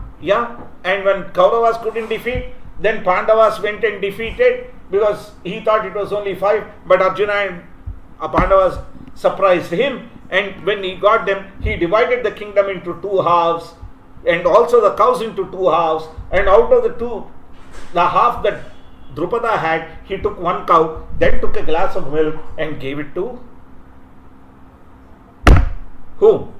and when Kauravas couldn't defeat, then Pandavas went and defeated, because he thought it was only 5, but Arjuna and Pandavas surprised him, and when he got them, he divided the kingdom into 2 halves, and also the cows into 2 halves, and out of the half that Drupada had, he took 1 cow, then took a glass of milk and gave it to whom?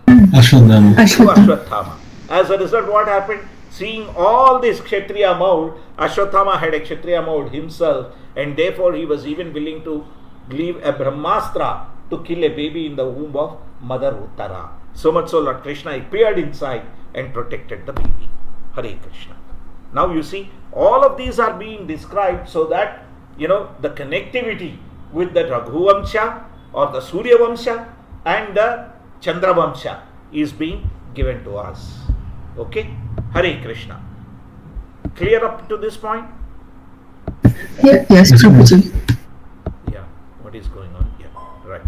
Ashwatthama. To Ashwathama. As a result, what happened? seeing all this Kshatriya mode, Ashwatthama had a Kshatriya mode himself, and therefore he was even willing to leave a Brahmastra to kill a baby in the womb of Mother Uttara. So much so Lord Krishna appeared inside and protected the baby. Hare Krishna. Now you see, all of these are being described so that, the connectivity with the Raghuvamsha or the Surya Vamsha and the Chandra Vamsha is being given to us. Okay? Hare Krishna. Clear up to this point? Yes, Prabhuji. Yeah. What is going on here? Right.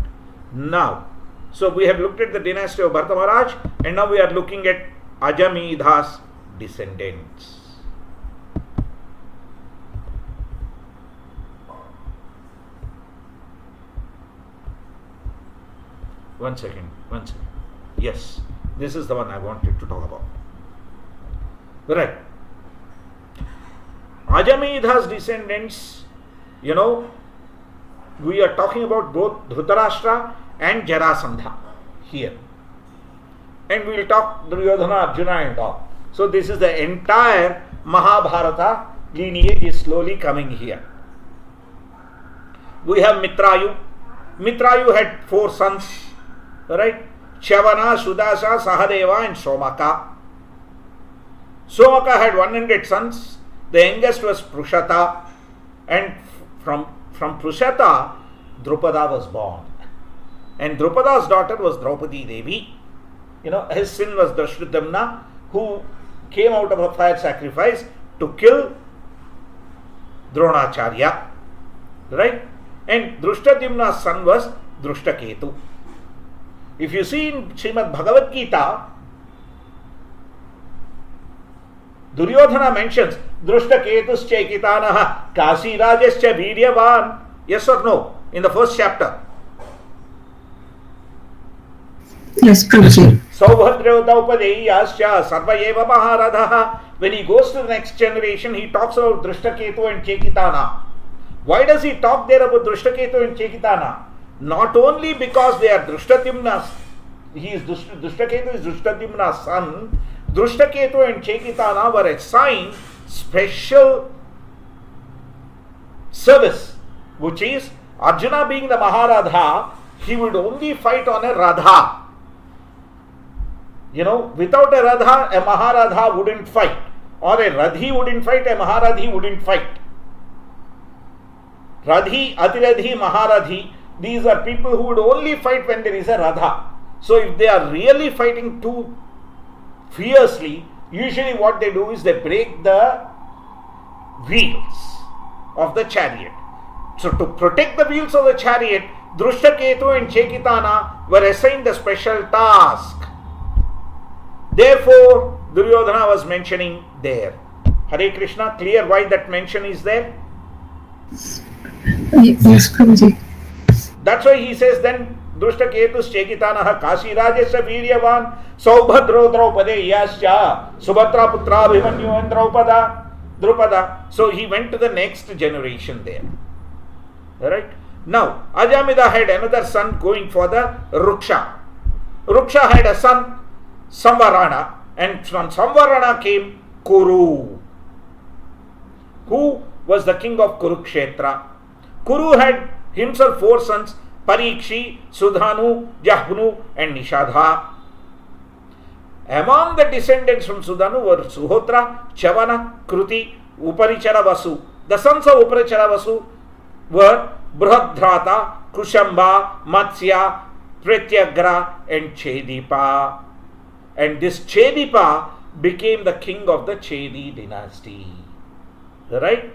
Now, so we have looked at the dynasty of Bharata Maharaj, and now we are looking at Ajamidha's descendants. One second. Yes, this is the one I wanted to talk about. Right. Ajamidha's descendants, we are talking about both Dhritarashtra and Jarasandha here. And we will talk Duryodhana, Arjuna and all. So this is the entire Mahabharata lineage is slowly coming here. We have Mitrayu. Mitrayu had 4 sons, right? Chavana, Sudasa, Sahadeva and Somaka. Somaka had 100 sons. The youngest was Prushata, and from Prushata, Drupada was born. And Drupada's daughter was Draupadi Devi. His son was Drashtadyumna, who came out of a fire sacrifice to kill Dronacharya. Right? And Drashtadyumna's son was Drashtaketu. If you see in Srimad Bhagavatam Canto, Duryodhana mentions Drashtaketuscha Kitanaha Kasirajascha Viryavan. Yes or no? In the first chapter. Yes, Prabhuji. Saubhadrevadaupadeyascha Sarvayeva Maharadhaha. When he goes to the next generation, he talks about Drashtaketu and Chekitana. Why does he talk there about Drashtaketu and Chekitana? Not only because they are Drashtadyumna's, Drashtaketu is Drashtadyumna's son. Drashtaketu and Chekitana were assigned special service, which is Arjuna being the Maharadha, he would only fight on a Radha. Without a Radha, a Maharadha wouldn't fight. Or a Radhi wouldn't fight, a Maharadhi wouldn't fight. Radhi, Atiradhi, Maharadhi, these are people who would only fight when there is a Radha. So if they are really fighting too fiercely, usually what they do is they break the wheels of the chariot. So to protect the wheels of the chariot, Drashtaketu and Chekitana were assigned the special task. Therefore, Duryodhana was mentioning there. Hare Krishna, clear why that mention is there? Yes, Prabhuji. That's why he says then, Drashtaketus Chekitanaha Kasirajasya Viryavan Saubhadro Draupadeyascha Subhatra Putra Abhimanyu and Drupada. So he went to the next generation there. Alright? Now, Ajamida had another son going for the Ruksha. Ruksha had a son, Samvarana, and from Samvarana came Kuru, who was the king of Kurukshetra. Kuru had himself 4 sons, Parikshi, Sudhanu, Jahnu and Nishadha. Among the descendants from Sudhanu were Suhotra, Chavana, Kruti, Uparichara Vasu. The sons of Uparichara Vasu were Brihadhrata, Kushamba, Matsya, Prityagra and Chedipa. And this Chedipa became the king of the Chedi dynasty. Right?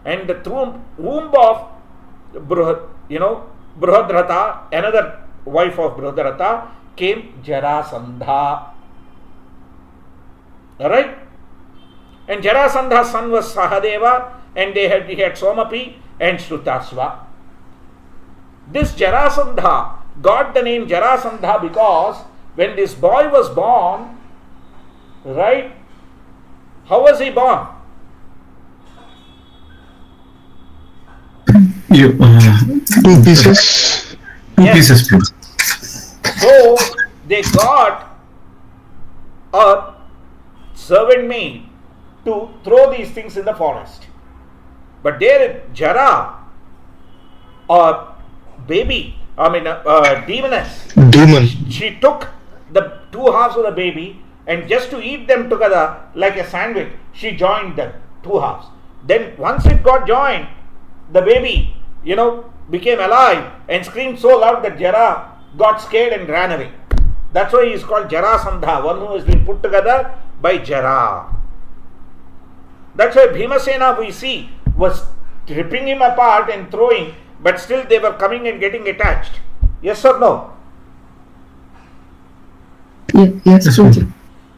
And the womb of Brihadhrata, another wife of Brihadhrata, came Jarasandha. Alright? And Jarasandha's son was Sahadeva, and he had Somapi and Shrutasva. This Jarasandha got the name Jarasandha because when this boy was born, right? How was he born? Two pieces. Yes. Pieces, please. So they got a servant maid to throw these things in the forest. But there, Jara, or demoness, Demon. she took the two halves of the baby and just to eat them together like a sandwich, she joined them, two halves. Then once it got joined, the baby, became alive and screamed so loud that Jara got scared and ran away. That's why he is called Jarasandha, one who has been put together by Jara. That's why Bhimasena, we see, was ripping him apart and throwing, but still they were coming and getting attached. Yes or no? Yes, Guruji.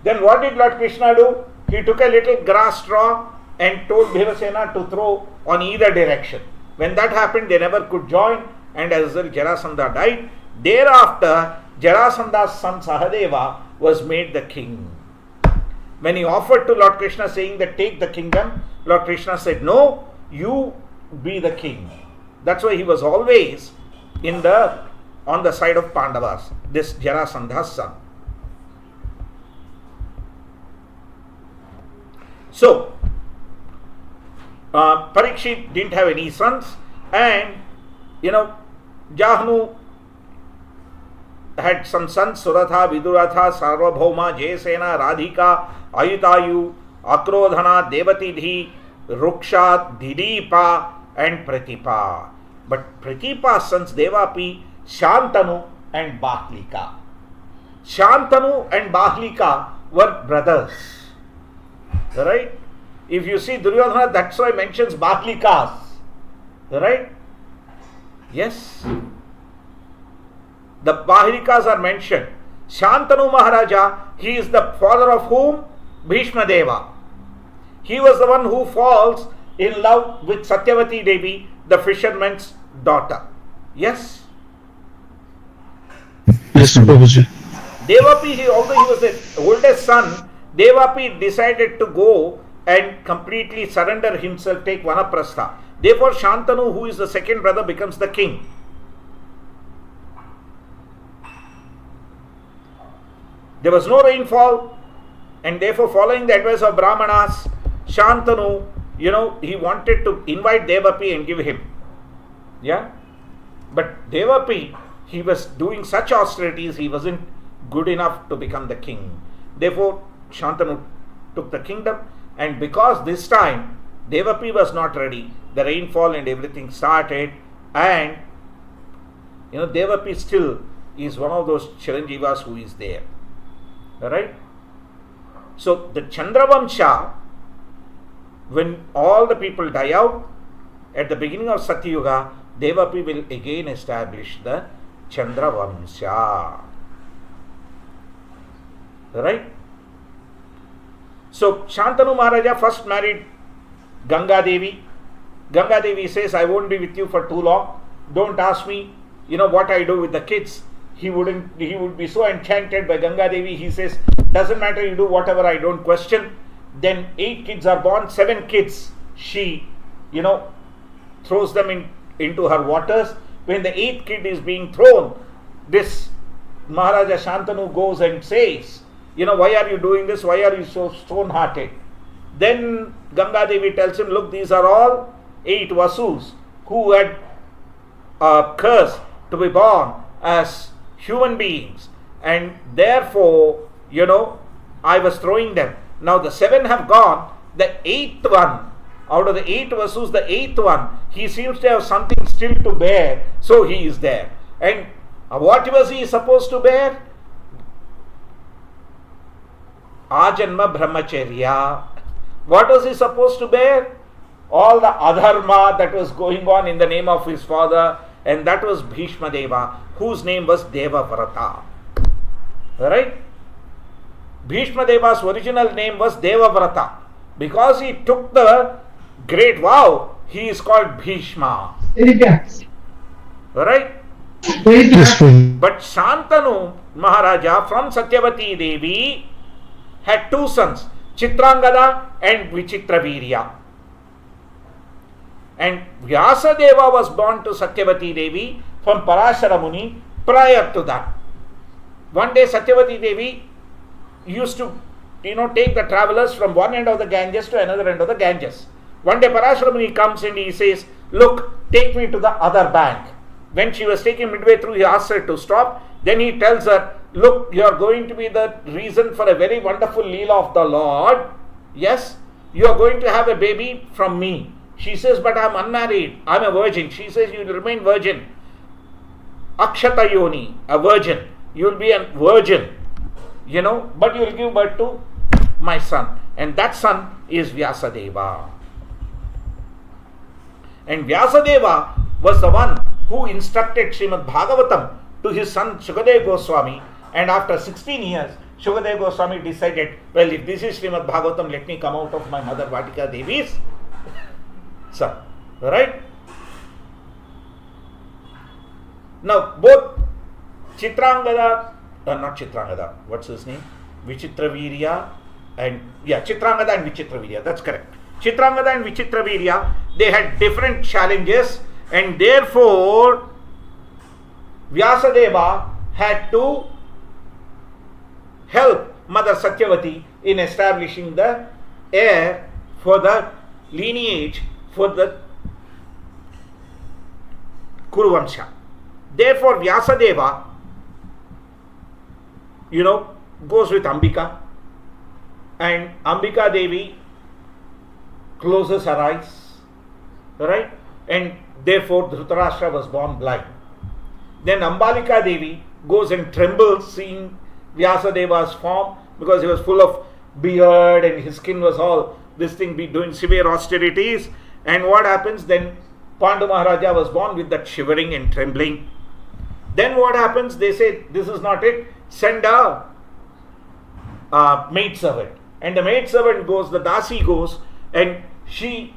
Then what did Lord Krishna do? He took a little grass straw and told Bhimasena to throw on either direction. When that happened, they never could join, and as a result, Jarasandha died. Thereafter, Jarasandha's son Sahadeva was made the king. When he offered to Lord Krishna saying that take the kingdom, Lord Krishna said, no, you be the king. That's why he was always on the side of Pandavas, this Jarasandha's son. So, Parikshit didn't have any sons, and Jahnu had some sons: Suratha, Viduratha, Sarvabhauma, Jayasena, Radhika, Ayutayu, Akrodhana, Devatidhi, Ruksha, Didipa, and Pratipa. But Pratipa's sons Devapi, Shantanu, and Bahlika. Shantanu and Bahlika were brothers. Right? If you see Duryodhana, that's why he mentions Bahlikas. Right? Yes. The Bahlikas are mentioned. Shantanu Maharaja, he is the father of whom? Bhishma Deva. He was the one who falls in love with Satyavati Devi, the fisherman's daughter. Yes? Yes, Prabhuji. Devapi, although he was the oldest son, Devapi decided to go and completely surrender himself, take Vanaprastha. Therefore, Shantanu, who is the second brother, becomes the king. There was no rainfall, and therefore, following the advice of Brahmanas, Shantanu, he wanted to invite Devapi and give him. Yeah? But Devapi, he was doing such austerities, he wasn't good enough to become the king. Therefore, Shantanu took the kingdom, and because this time Devapi was not ready, the rainfall and everything started, and Devapi still is one of those Chiranjivas who is there. Alright? So the Chandravamsha, when all the people die out, at the beginning of Satyuga, Devapi will again establish the Chandravamsha. Right? So Shantanu Maharaja first married Ganga Devi. Ganga Devi says, I won't be with you for too long. Don't ask me, what I do with the kids. He would be so enchanted by Ganga Devi. He says, doesn't matter, you do whatever, I don't question. Then 8 kids are born, 7 kids she, throws them into her waters. When the 8th kid is being thrown, this Maharaja Shantanu goes and says, why are you doing this? Why are you so stone-hearted? Then Ganga Devi tells him, look, these are all 8 Vasus who had cursed to be born as human beings, and therefore, I was throwing them. Now the 7 have gone. The 8th one, out of the 8 Vasus, the 8th one, he seems to have something still to bear, so he is there. And what was he supposed to bear? Ajanma Brahmacharya. What was he supposed to bear? All the adharma that was going on in the name of his father, and that was Bhishma Deva, whose name was Devavrata. Right? Bhishma Deva's original name was Devavrata. Because he took the great vow, he is called Bhishma. Right? Yes, Prabhuji. But Shantanu Maharaja from Satyavati Devi had 2 sons, Chitrangada and Vichitravirya. And Vyasadeva was born to Satyavati Devi from Parashara Muni prior to that. One day Satyavati Devi used to take the travelers from one end of the Ganges to another end of the Ganges. One day Parashara Muni comes and he says, look, take me to the other bank. When she was taking midway through, he asks her to stop. Then he tells her, look, you are going to be the reason for a very wonderful Leela of the Lord. Yes, you are going to have a baby from me. She says, but I am unmarried. I am a virgin. She says, you will remain virgin. Akshata Yoni, a virgin. You will be a virgin, but you will give birth to my son. And that son is Vyasadeva. And Vyasadeva was the one who instructed Srimad Bhagavatam to his son Shukadeva Goswami. And after 16 years, Shukadeva Goswami decided, well, if this is Srimad Bhagavatam, let me come out of my mother Vatika Devi's son. Right? Now, both Chitrangada, not Chitrangada, what's his name? Vichitravirya and, Chitrangada and Vichitravirya, that's correct. Chitrangada and Vichitravirya, they had different challenges, and therefore Vyasadeva had to help Mother Satyavati in establishing the heir for the lineage for the Kuruvamsha. Therefore Vyasadeva, goes with Ambika, and Ambika Devi closes her eyes, right? And therefore Dhritarashtra was born blind. Then Ambalika Devi goes and trembles seeing Vyasadeva's form, because he was full of beard and his skin was all this thing, be doing severe austerities. And what happens then? Pandu Maharaja was born with that shivering and trembling. Then what happens? They say, this is not it, send a maid servant. And the maid servant goes, the Dasi goes, and she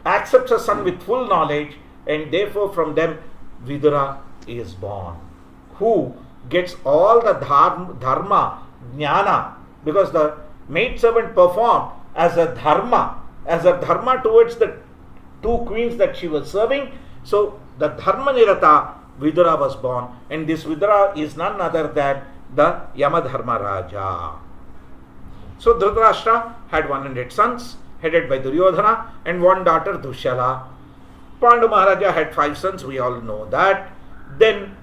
accepts her son with full knowledge, and therefore from them Vidura is born, who gets all the dharma, jnana, because the maid servant performed as a dharma towards the two queens that she was serving. So the dharma nirata Vidura was born, and this Vidura is none other than the Yamadharma Raja. So Dhritarashtra had 100 sons, headed by Duryodhana, and one daughter Dushala. Pandu Maharaja had 5 sons, we all know that. Then,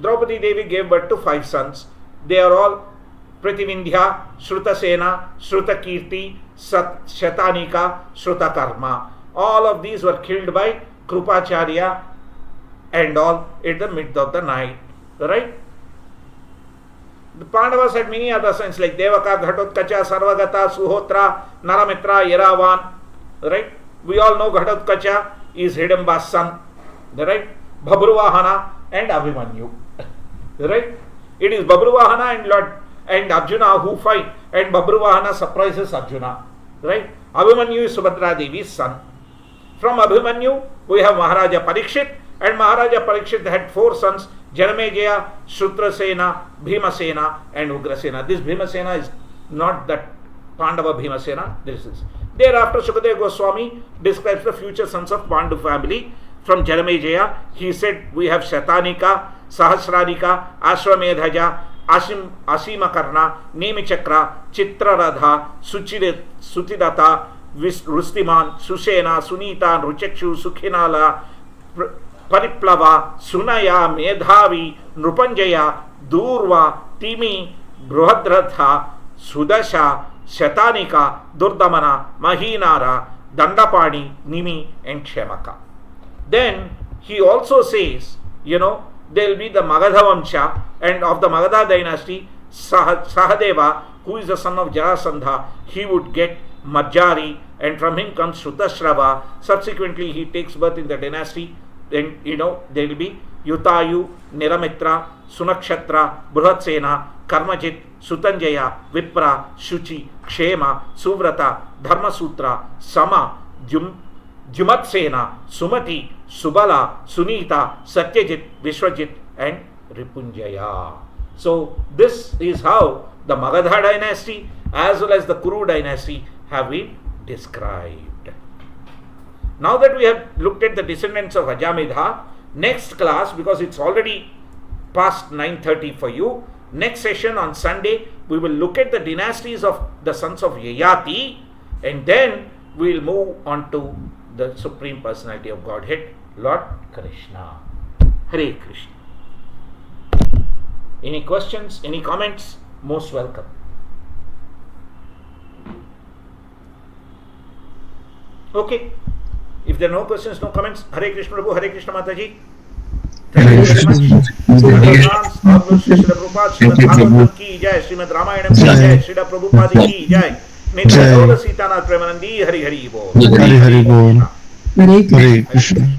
Draupadi Devi gave birth to 5 sons. They are all Prativindhya, Shrutasena, Shrutakirti, Shatanika, Shrutakarma. All of these were killed by Krupacharya and all in the mid of the night. Right? The Pandavas had many other sons like Devaka, Ghatotkacha, Sarvagata, Suhotra, Naramitra, Yeravan. Right? We all know Ghatotkacha is Hidamba's son. Right? Bhabruvahana and Abhimanyu. Right? It is Bhabruvahana and Arjuna who fight, and Bhabruvahana surprises Arjuna. Right? Abhimanyu is Subhadra Devi's son. From Abhimanyu, we have Maharaja Parikshit, and Maharaja Parikshit had 4 sons, Janamejaya, Shutrasena, Bhimasena, and Ugrasena. This Bhimasena is not that Pandava Bhimasena. This is. Thereafter, Shukadeva Goswami describes the future sons of Pandu family. From Janamejaya, he said, we have Shatanika, Sahasradika, Ashwamedhaja, Asimakarna, Nemichakra, Chitraradha, Sutidata, Rustiman, Susena, Sunita, Ruchakshu, Sukhinala, Pariplava, Sunaya, Medhavi, Nrupanjaya, Durva, Timi, Bruhadratha, Sudasha, Shatanika, Durdamana, Mahinara, Dandapani, Nimi, and Kshemaka. Then he also says, there will be the Magadha Vamsha, and of the Magadha dynasty, Sahadeva, who is the son of Jarasandha, he would get Marjari, and from him comes Shrutashrava. Subsequently, he takes birth in the dynasty. Then, there will be Yutayu, Niramitra, Sunakshatra, Bruhatsena, Karmajit, Sutanjaya, Vipra, Shuchi, Kshema, Suvrata, Dharmasutra, Sama, Jumatsena, Sumati, Subala, Sunita, Satyajit, Vishwajit, and Ripunjaya. So this is how the Magadha dynasty as well as the Kuru dynasty have been described. Now that we have looked at the descendants of Ajamedha, next class, because it's already past 9:30 for you. Next session on Sunday, we will look at the dynasties of the sons of Yayati, and then we will move on to the Supreme Personality of Godhead, Lord Krishna. Hare Krishna. Any questions, any comments? Most welcome. Okay. If there are no questions, no comments, Hare Krishna Prabhu, Hare Krishna Mataji. Thank you very much. Srila Prabhupada, Srimad Bhagavatam ki jai, Srimad Ramayanam ki jai, Srila Prabhupada ki jai. Nitya Sitanath Premanandi, Hari Hari Bol. Hari Hari Bol. Hare Hare Krishna.